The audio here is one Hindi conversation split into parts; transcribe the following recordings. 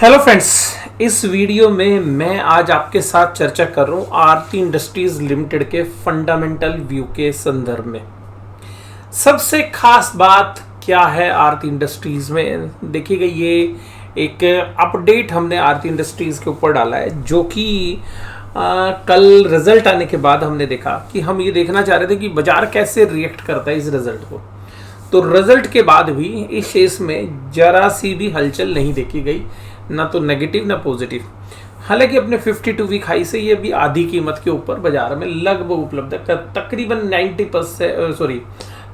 हेलो फ्रेंड्स, इस वीडियो में मैं आज आपके साथ चर्चा कर रहा हूँ आरती इंडस्ट्रीज लिमिटेड के फंडामेंटल व्यू के संदर्भ में। सबसे खास बात क्या है आरती इंडस्ट्रीज में, देखिएगा ये एक अपडेट हमने आरती इंडस्ट्रीज के ऊपर डाला है जो कि कल रिजल्ट आने के बाद हमने देखा कि हम ये देखना चाह रहे थे कि बाजार कैसे रिएक्ट करता है इस रिजल्ट को। तो रिजल्ट के बाद भी इस शेष में जरा सी भी हलचल नहीं देखी गई, ना तो नेगेटिव ना पॉजिटिव। हालांकि अपने 52 वीक हाई से ये भी आधी कीमत के ऊपर बाजार में लगभग उपलब्ध है।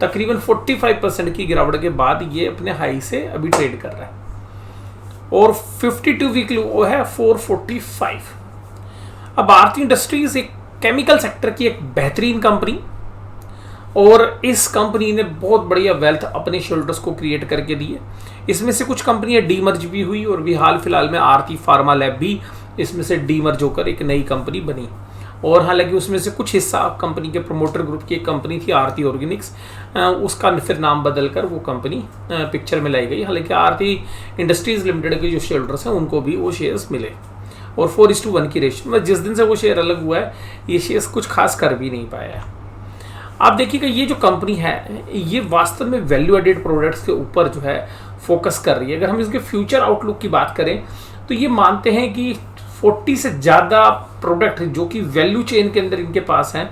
तकरीबन 45% की गिरावट के बाद ये अपने हाई से अभी ट्रेड कर रहा है और 52 वीक लो है 445। अब आरती इंडस्ट्रीज एक केमिकल सेक्टर की एक बेहतरीन कंपनी और इस कंपनी ने बहुत बढ़िया वेल्थ अपने शोल्डर्स को क्रिएट करके दी है। इसमें से कुछ कंपनियां डीमर्ज भी हुई और भी हाल फिलहाल में आरती फार्मा लैब भी इसमें से डीमर्ज होकर एक नई कंपनी बनी। और हालांकि उसमें से कुछ हिस्सा कंपनी के प्रोमोटर ग्रुप की एक कंपनी थी आरती ऑर्गेनिक्स, उसका फिर नाम बदलकर वो कंपनी पिक्चर में लाई गई। हालांकि आरती इंडस्ट्रीज लिमिटेड के जो शेयरहोल्डर्स हैं उनको भी वो शेयर्स मिले और 4:1 की रेशियो में जिस दिन से वो शेयर अलग हुआ है ये शेयर्स कुछ खास कर भी नहीं पाया है। आप देखिएगा ये जो कंपनी है ये वास्तव में वैल्यू एडेड प्रोडक्ट्स के ऊपर जो है फोकस कर रही है। अगर हम इसके फ्यूचर आउटलुक की बात करें तो ये मानते हैं कि 40 से ज़्यादा प्रोडक्ट जो कि वैल्यू चेन के अंदर इनके पास हैं,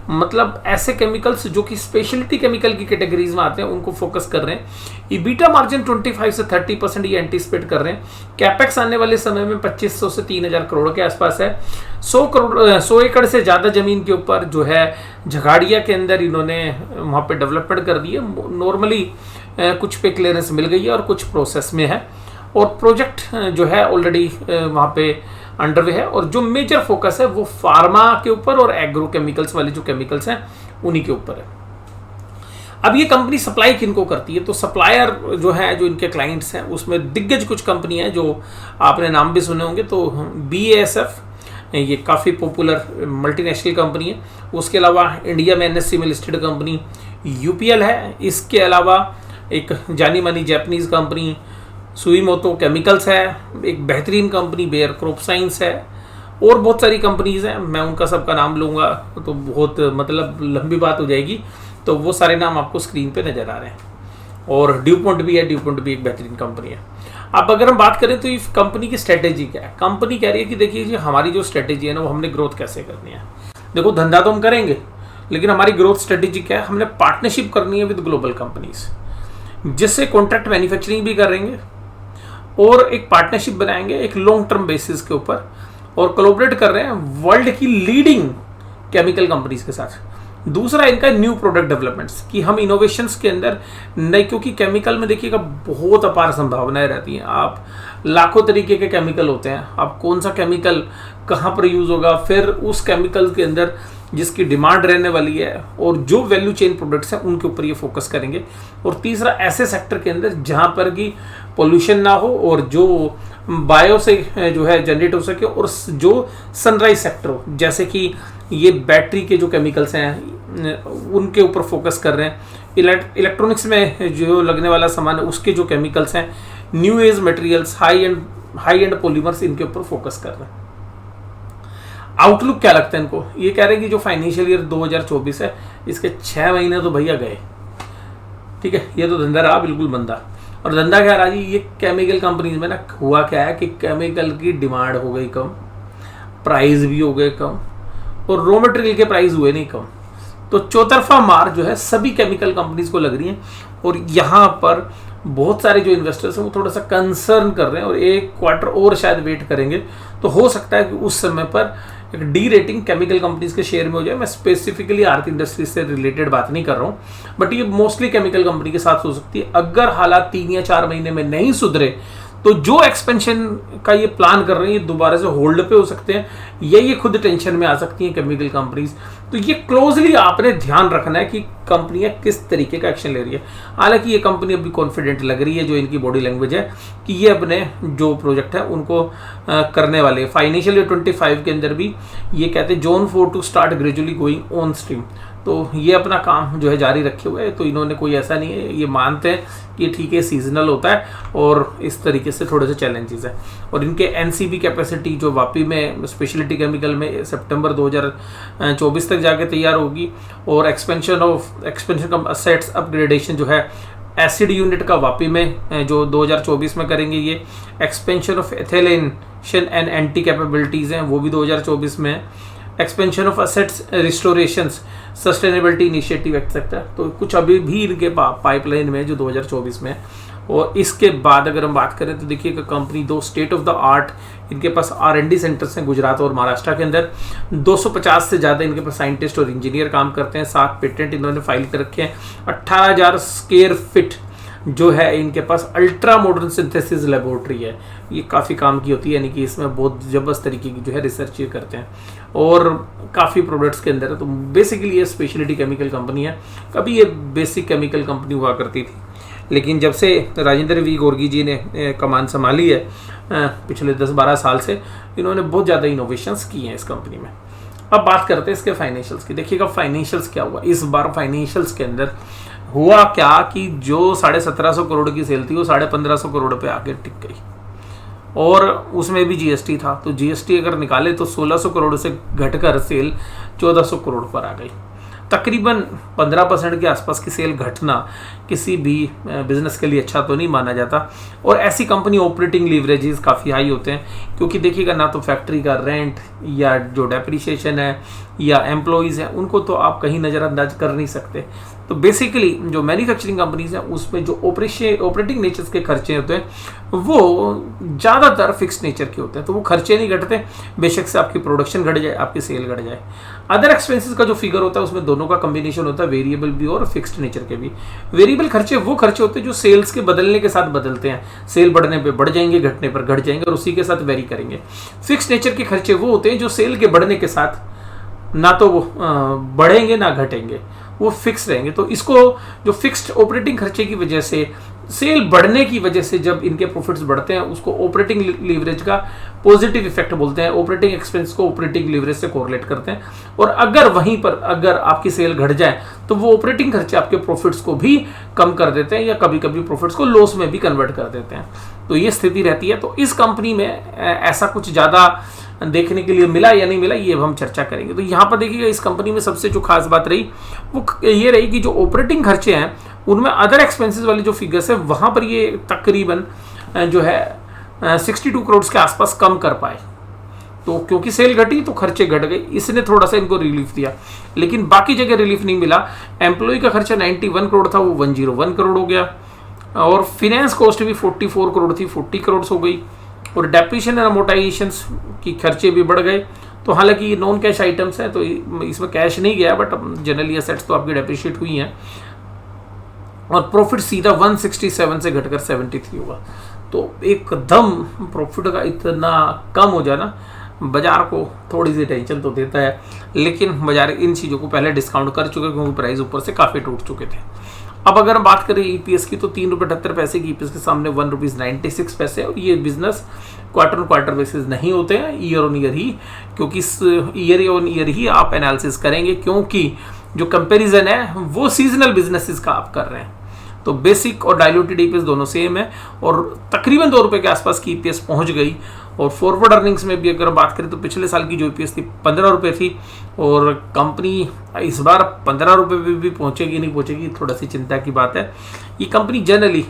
मतलब ऐसे केमिकल्स जो कि स्पेशलिटी केमिकल की कैटेगरीज में आते हैं उनको फोकस कर रहे हैं। ईबीटा मार्जिन 25 से 30% ये एंटीसिपेट कर रहे हैं। कैपेक्स आने वाले समय में 2500 से 3000 करोड़ के आसपास है। 100 एकड़ से ज़्यादा ज़मीन के ऊपर जो है झगाड़िया के अंदर इन्होंने वहाँ पे डेवलपमेंट कर दी है। नॉर्मली कुछ पे क्लियरेंस मिल गई है और कुछ प्रोसेस में है और प्रोजेक्ट जो है ऑलरेडी वहाँ पे अंडरवे है। और जो मेजर फोकस है वो फार्मा के ऊपर और एग्रो केमिकल्स वाले जो केमिकल्स हैं उन्हीं के ऊपर है। अब ये कंपनी सप्लाई किनको करती है, तो सप्लायर जो है जो इनके क्लाइंट्स हैं उसमें दिग्गज कुछ कंपनी है जो आपने नाम भी सुने होंगे। तो BASF ये काफ़ी पॉपुलर मल्टीनेशनल कंपनी है। उसके अलावा इंडिया में NSE में लिस्टेड कंपनी UPL है। इसके अलावा एक जानी मानी जापानीज कंपनी सुईमोतो केमिकल्स है, एक बेहतरीन कंपनी बेयर क्रॉप साइंस है और बहुत सारी कंपनीज हैं। मैं उनका सबका नाम लूँगा तो बहुत मतलब लंबी बात हो जाएगी, तो वो सारे नाम आपको स्क्रीन पे नज़र आ रहे हैं। और ड्यूपॉन्ट भी है, ड्यूपॉन्ट भी एक बेहतरीन कंपनी है। अब अगर हम बात करें तो इस कंपनी की स्ट्रेटेजी क्या है, कंपनी कह रही है कि देखिए जी हमारी जो स्ट्रेटेजी है ना वो हमने ग्रोथ कैसे करनी है। देखो धंधा तो हम करेंगे लेकिन हमारी ग्रोथ स्ट्रेटेजी क्या है, हमने पार्टनरशिप करनी है विद ग्लोबल कंपनीज जिससे कॉन्ट्रैक्ट मैन्युफैक्चरिंग भी करेंगे और एक पार्टनरशिप बनाएंगे एक लॉन्ग टर्म बेसिस के ऊपर और कोलैबोरेट कर रहे हैं वर्ल्ड की लीडिंग केमिकल कंपनीज के साथ। दूसरा इनका न्यू प्रोडक्ट डेवलपमेंट्स कि हम इनोवेशंस के अंदर नए, क्योंकि केमिकल में देखिएगा बहुत अपार संभावनाएं रहती हैं। आप लाखों तरीके के केमिकल होते हैं, आप कौन सा केमिकल कहाँ पर यूज़ होगा, फिर उस केमिकल के अंदर जिसकी डिमांड रहने वाली है और जो वैल्यू चेन प्रोडक्ट्स हैं उनके ऊपर ये फोकस करेंगे। और तीसरा ऐसे सेक्टर के अंदर जहाँ पर कि पोल्यूशन ना हो और जो बायो से जो है जनरेट हो सके और जो सनराइज सेक्टर हो, जैसे कि ये बैटरी के जो केमिकल्स हैं उनके ऊपर फोकस कर रहे हैं। इलेक्ट्रॉनिक्स में जो लगने वाला सामान है उसके जो केमिकल्स हैं, new age materials, high and polymers, इनके ऊपर फोकस कर रहे हैं। आउटलुक क्या लगता है इनको, ये कह रहे हैं कि जो फाइनेंशियल ईयर 2024 है इसके 6 महीने तो भैया गए, ठीक है। ये तो धंधा रहा बिल्कुल मंदा। और धंधा क्या रहा जी, ये केमिकल कंपनीज में ना हुआ क्या है कि केमिकल की डिमांड हो गई कम, प्राइस भी हो गए कम और रॉ मटेरियल के प्राइस हुए नहीं कम। तो चौतरफा मार जो है सभी केमिकल कंपनीज को लग रही है और यहाँ पर बहुत सारे जो इन्वेस्टर्स हैं वो थोड़ा सा कंसर्न कर रहे हैं और एक क्वार्टर और शायद वेट करेंगे तो हो सकता है कि उस समय पर एक डी रेटिंग केमिकल कंपनीज के शेयर में हो जाए। मैं स्पेसिफिकली आरती इंडस्ट्रीज से रिलेटेड बात नहीं कर रहा हूँ, बट ये मोस्टली केमिकल कंपनी के साथ हो सकती है। अगर हालात 3 या 4 महीने में नहीं सुधरे तो जो एक्सपेंशन का ये प्लान कर रहे हैं ये दोबारा से होल्ड पे हो सकते हैं या ये खुद टेंशन में आ सकती हैं केमिकल कंपनीज। तो ये क्लोजली आपने ध्यान रखना है कि कंपनियां किस तरीके का एक्शन ले रही है। हालांकि ये कंपनी अभी कॉन्फिडेंट लग रही है, जो इनकी बॉडी लैंग्वेज है कि ये अपने जो प्रोजेक्ट है उनको करने वाले हैं। फाइनेंशियल ईयर 25 के अंदर भी ये कहते हैं Zone 4 to start gradually going on stream. तो ये अपना काम जो है जारी रखे हुए हैं। तो इन्होंने कोई ऐसा नहीं है, ये मानते हैं कि ठीक है सीजनल होता है और इस तरीके से थोड़े से चैलेंजेस हैं। और इनके एनसीबी कैपेसिटी जो वापी में स्पेशलिटी केमिकल में सितंबर 2024 तक जाके तैयार होगी। और एक्सपेंशन कम असेट्स अपग्रेडेशन जो है एसिड यूनिट का वापी में जो 2024 में करेंगे। ये expansion of ethylation and anti capabilities हैं, वो भी 2024 में है। Expansion of assets restorations sustainability initiative etcetera, तो कुछ अभी भी इनके पाइपलाइन में जो 2024 में है। और इसके बाद अगर हम बात करें तो देखिएगा company 2 state of the art इनके पास R&D सेंटर्स हैं गुजरात और महाराष्ट्र के अंदर। 250 से ज़्यादा इनके पास साइंटिस्ट और इंजीनियर काम करते हैं। 7 पेटेंट इन्होंने फाइल कर रखे हैं। 18,000 स्क्वायर फीट जो है इनके पास अल्ट्रा मॉडर्न सिंथेसिस लेबोरेटरी है, ये काफ़ी काम की होती है, यानी कि इसमें बहुत ज़बरदस्त तरीके की जो है रिसर्च ये करते हैं और काफ़ी प्रोडक्ट्स के अंदर है। तो बेसिकली ये स्पेशलिटी केमिकल कंपनी है। कभी ये बेसिक केमिकल कंपनी हुआ करती थी, लेकिन जब से राजेंद्र वी गोर्गी जी ने कमान संभाली है पिछले 10-12 साल से, इन्होंने बहुत ज़्यादा इनोवेशंस की हैं इस कंपनी में। अब बात करते हैं इसके फाइनेंशियल्स की। देखिएगा फाइनेंशियल्स क्या हुआ इस बार। फाइनेंशियल्स के अंदर हुआ क्या कि जो 1750 करोड़ की सेल थी वो 1550 करोड़ पे आके टिक गई, और उसमें भी जीएसटी था। तो जीएसटी अगर निकाले तो 1600 करोड़ से घटकर सेल 1400 करोड़ पर आ गई। तकरीबन 15% के आसपास की सेल घटना किसी भी बिजनेस के लिए अच्छा तो नहीं माना जाता। और ऐसी कंपनी ऑपरेटिंग लीवरेजेस काफ़ी हाई होते हैं, क्योंकि देखिएगा ना तो फैक्ट्री का रेंट या जो डेप्रिसिएशन है या एम्प्लॉयज़ हैं उनको तो आप कहीं नज़रअंदाज कर नहीं सकते। तो बेसिकली जो मैन्युफैक्चरिंग कंपनीज हैं उसमें जो ऑपरेटिंग नेचर के खर्चे होते हैं वो ज़्यादातर फिक्स नेचर के होते हैं, तो वो खर्चे नहीं घटते, बेशक से आपकी प्रोडक्शन घट जाए आपकी सेल घट जाए। अदर एक्सपेंसेस का जो फिगर होता है उसमें दोनों का कॉम्बिनेशन होता है, वेरिएबल भी और फिक्स्ड नेचर के भी। वेरिएबल खर्चे वो खर्चे होते हैं जो सेल्स के बदलने के साथ बदलते हैं, सेल बढ़ने पे बढ़ जाएंगे, घटने पर घट जाएंगे और उसी के साथ वेरी करेंगे। फिक्स्ड नेचर के खर्चे वो होते हैं जो सेल के बढ़ने के साथ ना तो वो बढ़ेंगे ना घटेंगे, वो फिक्स रहेंगे। तो इसको जो फिक्स्ड ऑपरेटिंग खर्चे की वजह से सेल बढ़ने की वजह से जब इनके प्रॉफिट्स बढ़ते हैं उसको ऑपरेटिंग लीवरेज का पॉजिटिव इफेक्ट बोलते हैं। ऑपरेटिंग एक्सपेंस को ऑपरेटिंग लीवरेज से कोरिलेट करते हैं, और अगर वहीं पर अगर आपकी सेल घट जाए तो वो ऑपरेटिंग खर्चे आपके प्रॉफिट्स को भी कम कर देते हैं या कभी कभी प्रॉफिट्स को लॉस में भी कन्वर्ट कर देते हैं। तो ये स्थिति रहती है। तो इस कंपनी में ऐसा कुछ ज़्यादा देखने के लिए मिला या नहीं मिला ये हम चर्चा करेंगे। तो यहाँ पर देखिएगा इस कंपनी में सबसे जो खास बात रही वो ये रही कि जो ऑपरेटिंग खर्चे हैं उनमें अदर एक्सपेंसेस वाली जो फिगर्स है वहाँ पर ये तकरीबन जो है 62 करोड़ के आसपास कम कर पाए। तो क्योंकि सेल घटी तो खर्चे घट गए, इसने थोड़ा सा इनको रिलीफ दिया, लेकिन बाकी जगह रिलीफ नहीं मिला। एम्प्लॉय का खर्चा 91 करोड़ था वो 101 करोड़ हो गया, और फिनेंस कॉस्ट भी 44 करोड़ थी 40 करोड़ हो गई, और डेप्रिसिएशन एंड अमोर्टाइजेशंस की खर्चे भी बढ़ गए। तो हालांकि ये नॉन कैश आइटम्स हैं तो इसमें कैश नहीं गया, बट जनरली एसेट्स तो आपकी डेप्रिशिएट हुई हैं, और प्रॉफिट सीधा 167 से घटकर 73 हुआ। तो एकदम प्रॉफिट का इतना कम हो जाना बाजार को थोड़ी सी टेंशन तो देता है, लेकिन बाजार इन चीज़ों को पहले डिस्काउंट कर चुके क्योंकि प्राइस ऊपर से काफ़ी टूट चुके थे। अब अगर हम बात करें ईपीएस की तो 3.78 रुपये की ईपीएस के सामने 1.96 रुपये, और ये business quarter on quarter basis नहीं होते हैं, ईयर ऑन ईयर ही, क्योंकि ईयर ऑन ईयर ही आप एनालिसिस करेंगे, क्योंकि जो कंपैरिजन है वो सीजनल बिजनेसेस का आप कर रहे हैं। तो बेसिक और डाइल्यूटेड ईपीएस दोनों सेम है, और तकरीबन 2 रुपये के आसपास की ईपीएस पहुंच गई। और फॉरवर्ड अर्निंग्स में भी अगर बात करें तो पिछले साल की जो ईपीएस थी 15 रुपये थी, और कंपनी इस बार 15 रुपये भी पहुंचेगी नहीं पहुंचेगी थोड़ा सी चिंता की बात है। ये कंपनी जनरली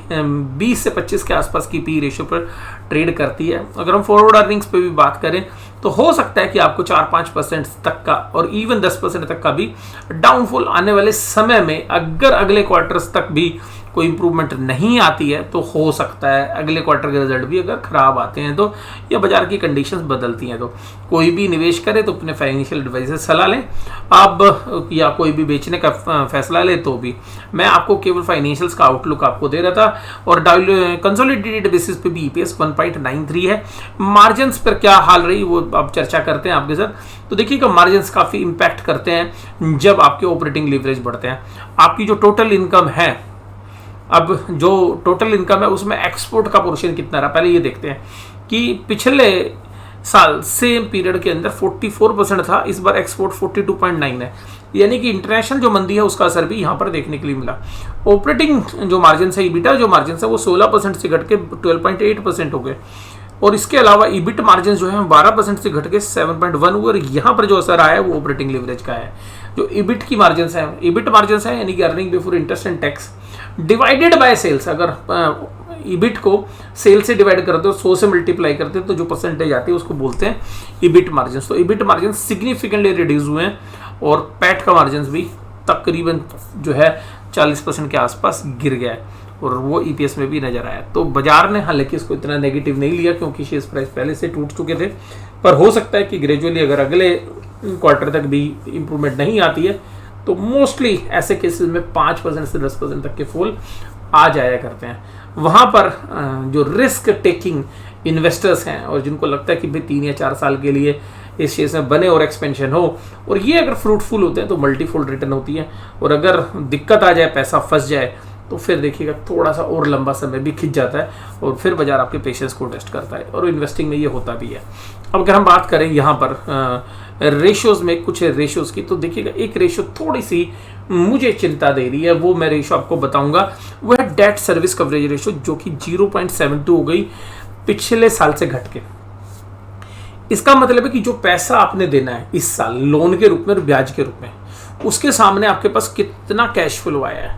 20 से 25 के आसपास की पी रेशियो पर ट्रेड करती है। अगर हम फॉरवर्ड अर्निंग्स पे भी बात करें तो हो सकता है कि आपको 4-5% तक का और इवन 10% तक का भी डाउनफॉल आने वाले समय में, अगर अगले क्वार्टर्स तक भी कोई इंप्रूवमेंट नहीं आती है तो हो सकता है अगले क्वार्टर के रिजल्ट भी अगर खराब आते हैं तो, या बाजार की कंडीशंस बदलती हैं तो कोई भी निवेश करे तो अपने फाइनेंशियल एडवाइजर से सलाह लें। अब या कोई भी बेचने का फैसला ले तो भी मैं आपको केवल फाइनेंशियल्स का आउटलुक आपको दे रहा था, और कंसोलिडेटेड बेसिस पे भी ईपीएस 1.93 है। मार्जिन्स पर क्या हाल रही वो अब चर्चा करते हैं आपके साथ। तो देखिएगा मार्जिन्स काफ़ी इंपैक्ट करते हैं जब आपके ऑपरेटिंग लीवरेज बढ़ते हैं। आपकी जो टोटल इनकम है, अब जो टोटल इनकम है उसमें एक्सपोर्ट का पोर्शन कितना रहा, पहले ये देखते हैं कि पिछले साल सेम पीरियड के अंदर 44% था, इस बार एक्सपोर्ट 42.9 है। यानी कि इंटरनेशनल जो मंदी है उसका असर भी यहाँ पर देखने के लिए मिला। ऑपरेटिंग जो मार्जिन है, ईबिटा जो मार्जिन है वो 16% से घट के 12.8% हो गए, और इसके अलावा ईबिट मार्जिन जो है 12% से घट के 7.1 हुए, और यहाँ पर जो असर आया है वो ऑपरेटिंग लिवरेज का है। जो ईबिट की मार्जिन है, ईबिट मार्जिन है यानी कि earning before interest and tax divided by sales, अगर ईबिट को सेल से डिवाइड करते हो, 100 से मल्टीप्लाई करते हो तो जो परसेंटेज आती है उसको बोलते हैं ईबिट मार्जिन। तो ईबिट मार्जिन सिग्निफिकेंटली रिड्यूस हुए हैं, और पैट का मार्जिन भी तकरीबन जो है 40% के आसपास गिर गया है, और वो ईपीएस में भी नजर आया। तो बाजार ने हालांकि इसको इतना नेगेटिव नहीं लिया क्योंकि शेयर प्राइस पहले से टूट चुके थे, पर हो सकता है कि ग्रेजुअली अगर अगले क्वार्टर तक भी इंप्रूवमेंट नहीं आती है तो मोस्टली ऐसे केसेस में 5% से 10% तक के फॉल आ जाया करते हैं। वहाँ पर जो रिस्क टेकिंग इन्वेस्टर्स हैं और जिनको लगता है कि भाई 3 या 4 साल के लिए इस शेयर में बने और एक्सपेंशन हो, और ये अगर फ्रूटफुल होते हैं तो मल्टीफोल्ड रिटर्न होती है, और अगर दिक्कत आ जाए, पैसा फंस जाए, तो फिर देखिएगा थोड़ा सा और लंबा समय भी खिंच जाता है, और फिर बाजार आपके पेशेंस को टेस्ट करता है, और इन्वेस्टिंग में ये होता भी है। अब अगर हम बात करें यहाँ पर रेशियोज में, कुछ रेशियोज की, तो देखिएगा एक रेशियो थोड़ी सी मुझे चिंता दे रही है, वो मैं रेशियो आपको बताऊंगा, वो है डेट सर्विस कवरेज रेशियो, जो कि 0.72 हो गई पिछले साल से घट के। इसका मतलब है कि जो पैसा आपने देना है इस साल लोन के रूप में और ब्याज के रूप में, उसके सामने आपके पास कितना कैश फ्लो आया है,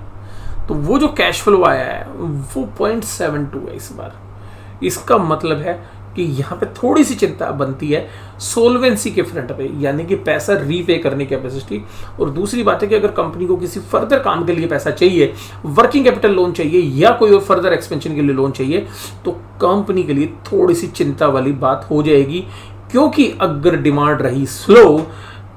तो वो जो कैश फ्लो आया है वो 0.72 है इस बार। इसका मतलब है कि यहाँ पे थोड़ी सी चिंता बनती है सोल्वेंसी के फ्रंट पे, यानी कि पैसा रीपे करने की कैपेसिटी। और दूसरी बात है कि अगर कंपनी को किसी फर्दर काम के लिए पैसा चाहिए, वर्किंग कैपिटल लोन चाहिए या कोई और फर्दर एक्सपेंशन के लिए लोन चाहिए, तो कंपनी के लिए थोड़ी सी चिंता वाली बात हो जाएगी, क्योंकि अगर डिमांड रही स्लो,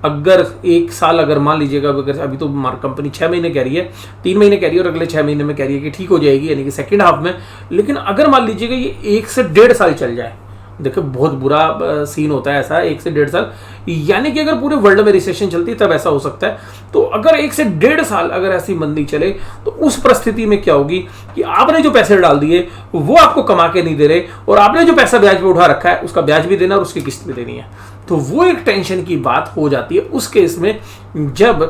अगर एक साल अगर मान लीजिएगा, अगर अभी तो कंपनी 6 महीने कह रही है, 3 महीने कह रही है और अगले 6 महीने में कह रही है कि ठीक हो जाएगी, यानी कि सेकंड हाफ में, लेकिन अगर मान लीजिएगा ये 1 से 1.5 साल चल जाए, देखो बहुत बुरा सीन होता है ऐसा 1 से 1.5 साल, यानी कि अगर पूरे वर्ल्ड में रिसेशन चलती है तब ऐसा हो सकता है। तो अगर 1 से 1.5 साल अगर ऐसी मंदी चले, तो उस परिस्थिति में क्या होगी कि आपने जो पैसे डाल दिए वो आपको कमा के नहीं दे रहे, और आपने जो पैसा ब्याज पे उठा रखा है उसका ब्याज भी देना और उसकी किस्त भी देनी है, तो वो एक टेंशन की बात हो जाती है उस केस में, जब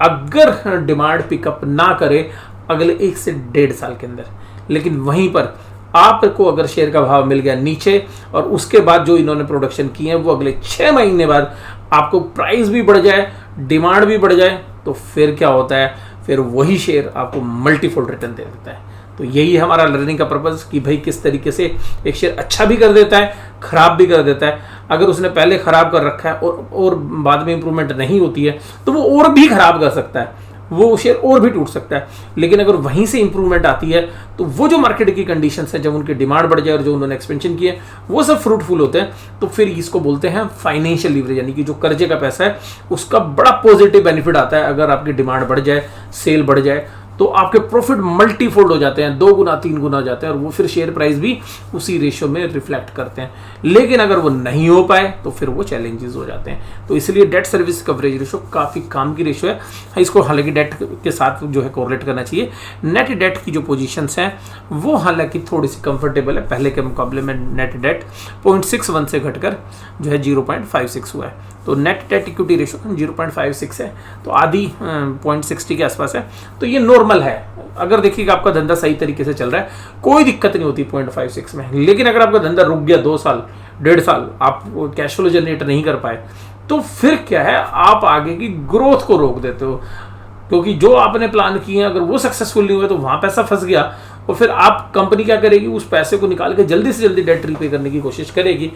अगर डिमांड पिकअप ना करे अगले 1 से 1.5 साल के अंदर। लेकिन वहीं पर आपको अगर शेयर का भाव मिल गया नीचे, और उसके बाद जो इन्होंने प्रोडक्शन की है वो अगले 6 महीने बाद आपको प्राइस भी बढ़ जाए, डिमांड भी बढ़ जाए, तो फिर क्या होता है, फिर वही शेयर आपको मल्टीफोल्ड रिटर्न दे देता है। तो यही है हमारा लर्निंग का पर्पस कि भाई किस तरीके से एक शेयर अच्छा भी कर देता है, खराब भी कर देता है। अगर उसने पहले खराब कर रखा है और बाद में इंप्रूवमेंट नहीं होती है, तो वो और भी खराब कर सकता है, वो शेयर और भी टूट सकता है। लेकिन अगर वहीं से इंप्रूवमेंट आती है, तो वो जो मार्केट की कंडीशंस है, जब उनकी डिमांड बढ़ जाए और जो उन्होंने एक्सपेंशन किया है वो सब फ्रूटफुल होते हैं, तो फिर इसको बोलते हैं फाइनेंशियल लीवरेज, यानी कि जो कर्जे का पैसा है उसका बड़ा पॉजिटिव बेनिफिट आता है। अगर आपकी डिमांड बढ़ जाए, सेल बढ़ जाए, तो आपके प्रॉफिट मल्टीफोल्ड हो जाते हैं, 2 गुना 3 गुना हो जाते हैं, और वो फिर शेयर प्राइस भी उसी रेशियो में रिफ्लेक्ट करते हैं। लेकिन अगर वो नहीं हो पाए तो फिर वो चैलेंजेस हो जाते हैं। तो इसलिए डेट सर्विस कवरेज रेशियो काफ़ी काम की रेशियो है। इसको हालांकि डेट के साथ जो है कोरिलेट करना चाहिए। नेट डेट की जो पोजीशंस हैं वो हालांकि थोड़ी सी कंफर्टेबल है, पहले के मुकाबले में नेट डेट 0.61 से घटकर जो है 0.56 हुआ है। तो नेट डेट इक्विटी रेशियो 0.56 है, तो आधी 0.60 के आसपास है। तो ये नॉर्मल है। अगर देखिएगा आपका धंधा सही तरीके से चल रहा है, कोई दिक्कत नहीं होती 0.56 में। लेकिन अगर आपका धंधा रुक गया 2 साल 1.5 साल, आप कैश फ्लो जनरेट नहीं कर पाए, तो फिर क्या है, आप आगे की ग्रोथ को रोक देते हो, क्योंकि जो आपने प्लान किए हैं अगर वो सक्सेसफुल नहीं हुए तो वहां पैसा फंस गया, और फिर आप कंपनी क्या करेगी, उस पैसे को निकाल के जल्दी से जल्दी डेट रीपे करने की कोशिश करेगी।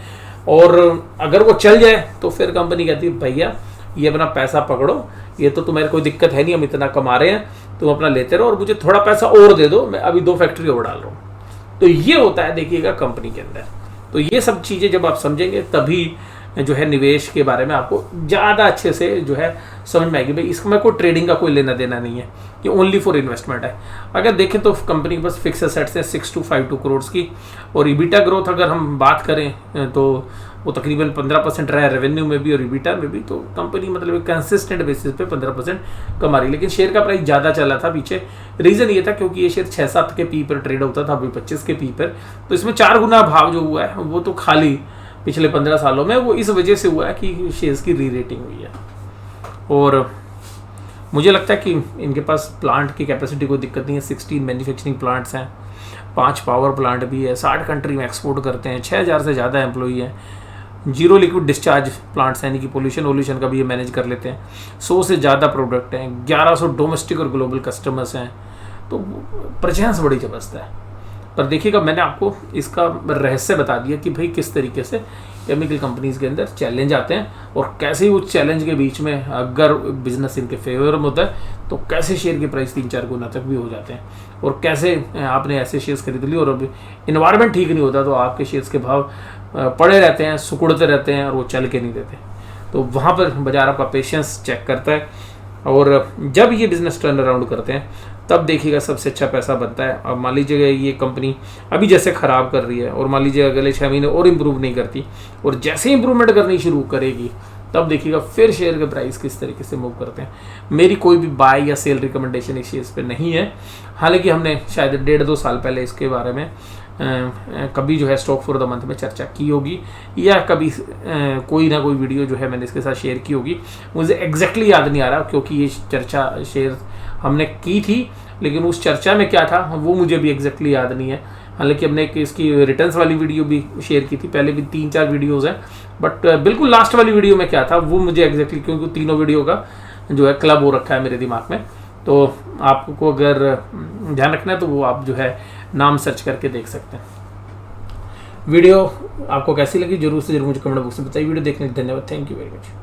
और अगर वो चल जाए तो फिर कंपनी कहती है भैया ये अपना पैसा पकड़ो, ये तो तुम्हारी कोई दिक्कत है नहीं, हम इतना कमा रहे हैं, तुम अपना लेते रहो और मुझे थोड़ा पैसा और दे दो, मैं अभी 2 फैक्ट्री और डाल रहा हूँ। तो ये होता है देखिएगा कंपनी के अंदर। तो ये सब चीज़ें जब आप समझेंगे तभी जो है निवेश के बारे में आपको ज़्यादा अच्छे से जो है समझ में आएगी। भाई इसमें कोई ट्रेडिंग का कोई लेना देना नहीं है, ये ओनली फॉर इन्वेस्टमेंट है। अगर देखें तो कंपनी के पास फिक्स एसेट्स हैं 6252 करोड़ की, और ईबिटा ग्रोथ अगर हम बात करें तो वो तकरीबन 15% रहा है रेवेन्यू में भी और ईबिटा में भी। तो कंपनी मतलब कंसिस्टेंट बेसिस पे 15% कमा रही, लेकिन शेयर का प्राइस ज़्यादा चला था पीछे। रीज़न ये था क्योंकि ये शेयर 6-7 के पी पर ट्रेड होता था, अभी 25 के पी पर, तो इसमें 4 गुना भाव जो हुआ है वो तो खाली पिछले 15 सालों में वो इस वजह से हुआ है कि शेयर्स की री रेटिंग हुई है। और मुझे लगता है कि इनके पास प्लांट की कैपेसिटी कोई दिक्कत नहीं है। 16 मैन्युफैक्चरिंग प्लांट्स हैं, 5 पावर प्लांट भी है, 60 कंट्री में एक्सपोर्ट करते हैं, 6000 से ज़्यादा एम्प्लॉई हैं, 0 लिक्विड डिस्चार्ज प्लांट्स यानी कि पोल्यूशन का भी ये मैनेज कर लेते हैं, 100 से ज़्यादा प्रोडक्ट हैं, 1100 डोमेस्टिक और ग्लोबल कस्टमर्स हैं, तो प्रेजेंस बड़ी ज़बरदस्त है। पर देखिएगा, मैंने आपको इसका रहस्य बता दिया कि भाई किस तरीके से केमिकल कंपनीज के अंदर चैलेंज आते हैं और कैसे उस चैलेंज के बीच में अगर बिजनेस इनके फेवर में होता है तो कैसे शेयर के प्राइस 3-4 गुना तक भी हो जाते हैं, और कैसे आपने ऐसे शेयर्स खरीद लिए और अब इन्वायरमेंट ठीक नहीं होता तो आपके शेयर्स के भाव पड़े रहते हैं, सुकुड़ते रहते हैं और वो चल के नहीं देते। तो वहाँ पर बाजार आपका पेशेंस चेक करता है, और जब ये बिजनेस टर्न अराउंड करते हैं तब देखिएगा सबसे अच्छा पैसा बनता है। अब मान लीजिए ये कंपनी अभी जैसे ख़राब कर रही है और मान लीजिए अगले 6 महीने और इम्प्रूव नहीं करती, और जैसे इंप्रूवमेंट करनी शुरू करेगी तब देखिएगा फिर शेयर के प्राइस किस तरीके से मूव करते हैं। मेरी कोई भी बाय या सेल रिकमेंडेशन इस शेयर्स पे नहीं है, हालांकि हमने शायद 1.5-2 साल पहले इसके बारे में कभी जो है स्टॉक फॉर द मंथ में चर्चा की होगी, या कभी कोई ना कोई वीडियो जो है मैंने इसके साथ शेयर की होगी। मुझे एग्जैक्टली याद नहीं आ रहा क्योंकि ये चर्चा शेयर हमने की थी, लेकिन उस चर्चा में क्या था वो मुझे भी एग्जैक्टली याद नहीं है। हालांकि हमने इसकी रिटर्न्स वाली वीडियो भी शेयर की थी, पहले भी 3-4 वीडियोज़ हैं, बट बिल्कुल लास्ट वाली वीडियो में क्या था वो मुझे एग्जैक्टली, क्योंकि तीनों वीडियो का जो है क्लब हो रखा है मेरे दिमाग में, तो आपको अगर ध्यान रखना है तो वो आप जो है नाम सर्च करके देख सकते हैं। वीडियो आपको कैसी लगी जरूर से जरूर मुझे कमेंट बॉक्स में बताइए। वीडियो देखने के लिए धन्यवाद। Thank you very much.